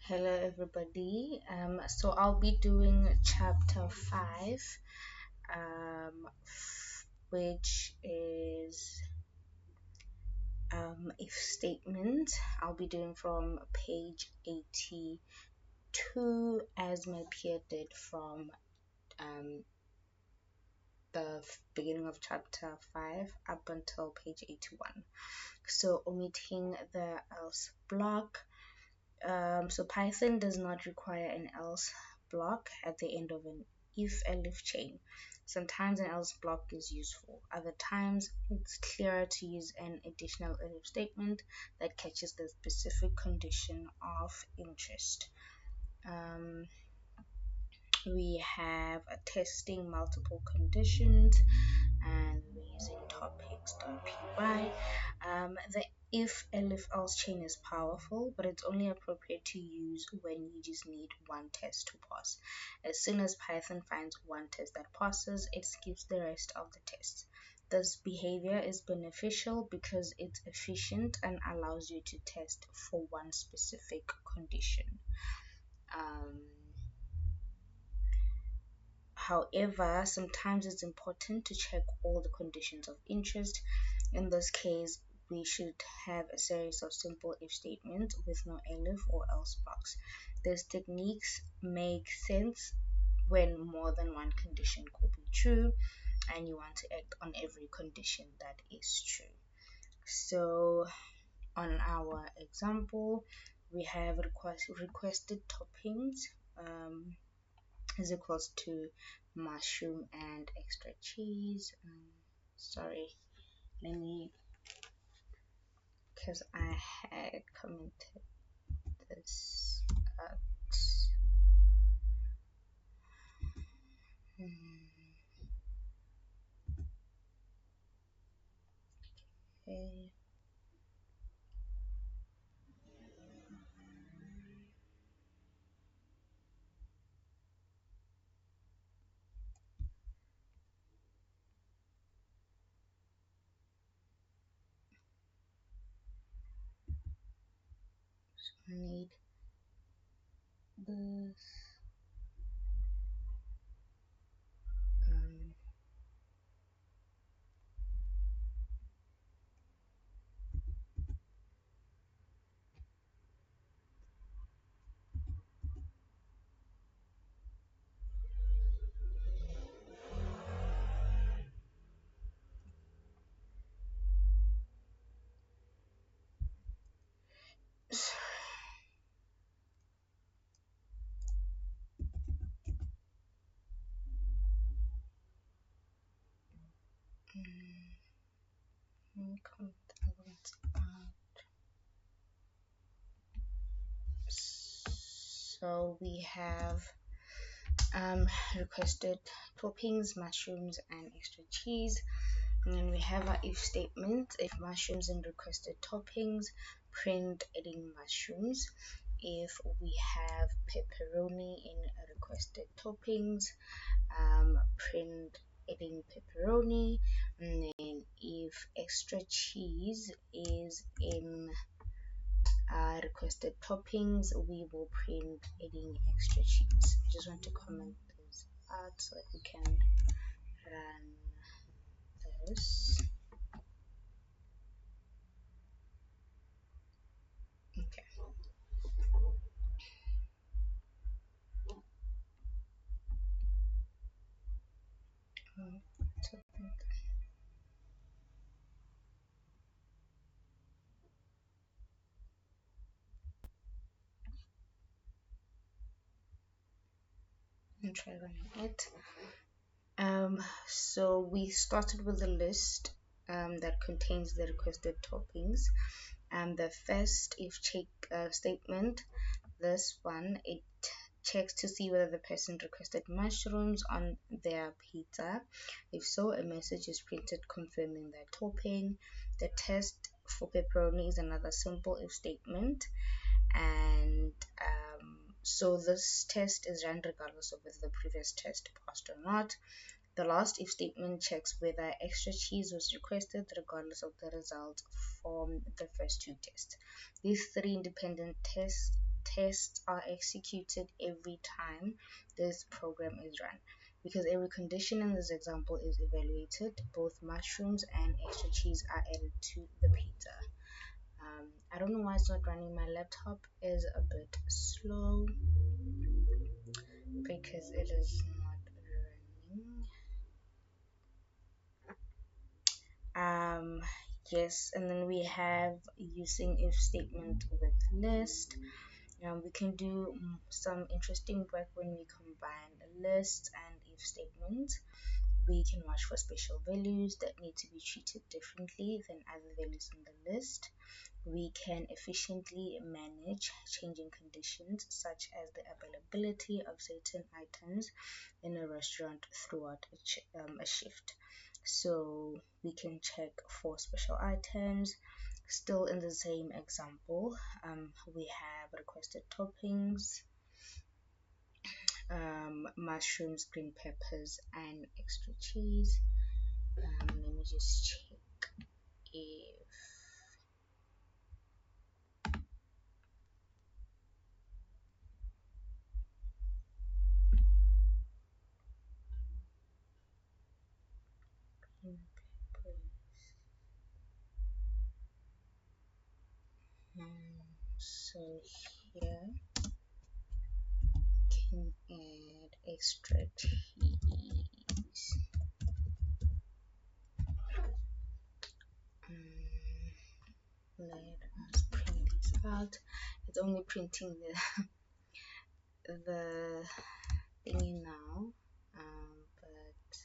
Hello everybody. So I'll be doing chapter 5, which is if statement. I'll be doing from page 82 as my peer did from the beginning of chapter 5 up until page 81. So omitting the else block. So Python does not require an else block at the end of an if-elif chain. Sometimes an else block is useful. Other times it's clearer to use an additional elif statement that catches the specific condition of interest. We have testing multiple conditions and we're using topics.py. The if elif else chain is powerful, but it's only appropriate to use when you just need one test to pass. As soon as Python finds one test that passes, it skips the rest of the tests. This behavior is beneficial because it's efficient and allows you to test for one specific condition. However, sometimes it's important to check all the conditions of interest. In this case, we should have a series of simple if statements with no elif or else blocks. These techniques make sense when more than one condition could be true and you want to act on every condition that is true. So on our example, we have requested toppings is equals to mushroom and extra cheese. Sorry, let me, because I had commented this out. Okay. So I need this. So we have requested toppings, mushrooms and extra cheese. And then we have our if statement. If mushrooms and requested toppings, print adding mushrooms. If we have pepperoni in requested toppings, print adding pepperoni. And then if extra cheese is in requested toppings, we will print adding extra cheese. I just want to comment this out so that we can run this. Okay. And try running it. So we started with a list that contains the requested toppings, and the first if check statement, this one, it checks to see whether the person requested mushrooms on their pizza. If so, a message is printed confirming their topping. The test for pepperoni is another simple if statement, and so this test is run regardless of whether the previous test passed or not. The last if statement checks whether extra cheese was requested regardless of the result from the first two tests. These three independent tests tests are executed every time this program is run. Because every condition in this example is evaluated, both mushrooms and extra cheese are added to the pizza. I don't know why it's not running. My laptop is a bit slow because it is not running. Yes, and then we have using if statement with list. We can do some interesting work when we combine lists and if statements. We can watch for special values that need to be treated differently than other values in the list. We can efficiently manage changing conditions such as the availability of certain items in a restaurant throughout a shift. So we can check for special items. Still in the same example, we have requested toppings, mushrooms, green peppers, and extra cheese. Let me just check if green peppers. So here can add extra cheese. Let us print this out. It's only printing the thingy now, but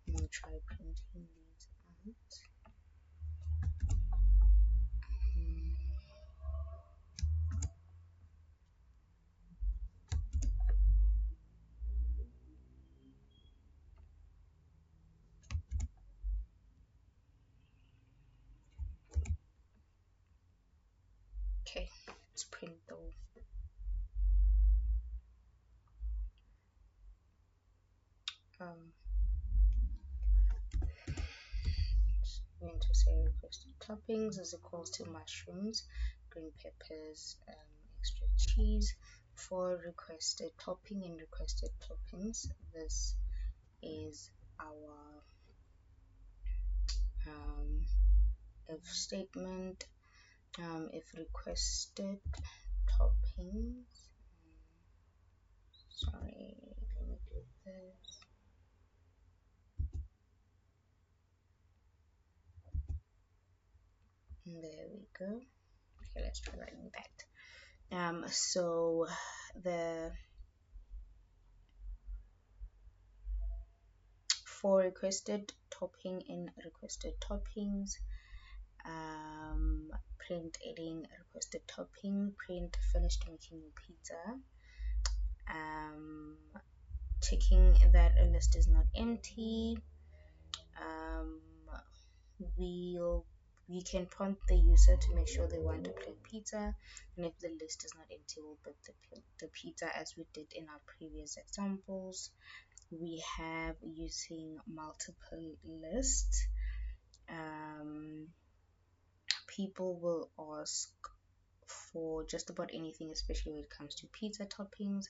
I'm gonna try printing these out. Okay, let's print though. Going to say requested toppings is equals to mushrooms, green peppers, extra cheese. For requested topping and requested toppings, this is our if statement. If requested toppings, sorry, let me do this. There we go. Okay, let's try writing that. So the for requested topping in requested toppings, print adding requested topping, print finished making your pizza, checking that a list is not empty. We can prompt the user to make sure they want a plain pizza, and if the list is not empty, we'll put the pizza as we did in our previous examples. We have using multiple lists. People will ask for just about anything, especially when it comes to pizza toppings.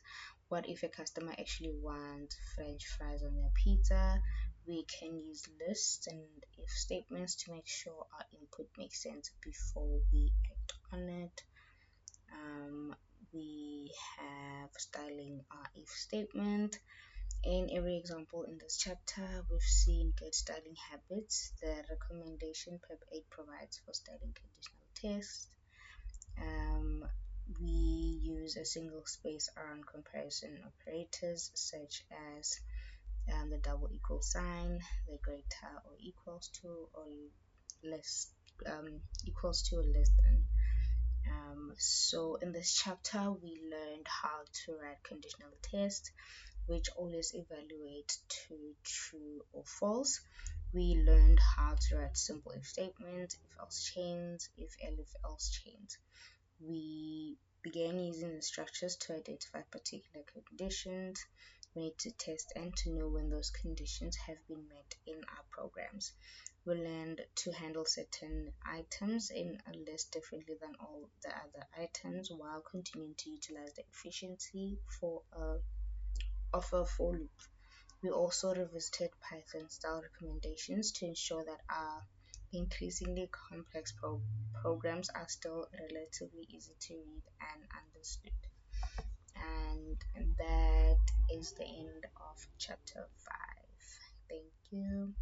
What if a customer actually wants French fries on their pizza? We can use lists and if statements to make sure our input makes sense before we act on it. We have styling our if statement. In every example in this chapter, we've seen good styling habits. The recommendation PEP 8 provides for styling conditional tests. We use a single space around comparison operators such as the double equal sign, the greater or equals to or less equals to or less than. So in this chapter we learned how to write conditional tests which always evaluate to true or false. We learned how to write simple if statements, if else chains, if else chains. We began using the structures to identify particular conditions. We need to test and to know when those conditions have been met in our programs. We learned to handle certain items in a list differently than all the other items while continuing to utilize the efficiency of a for loop. We also revisited Python style recommendations to ensure that our increasingly complex programs are still relatively easy to read and understood. And that is the end of chapter 5. Thank you.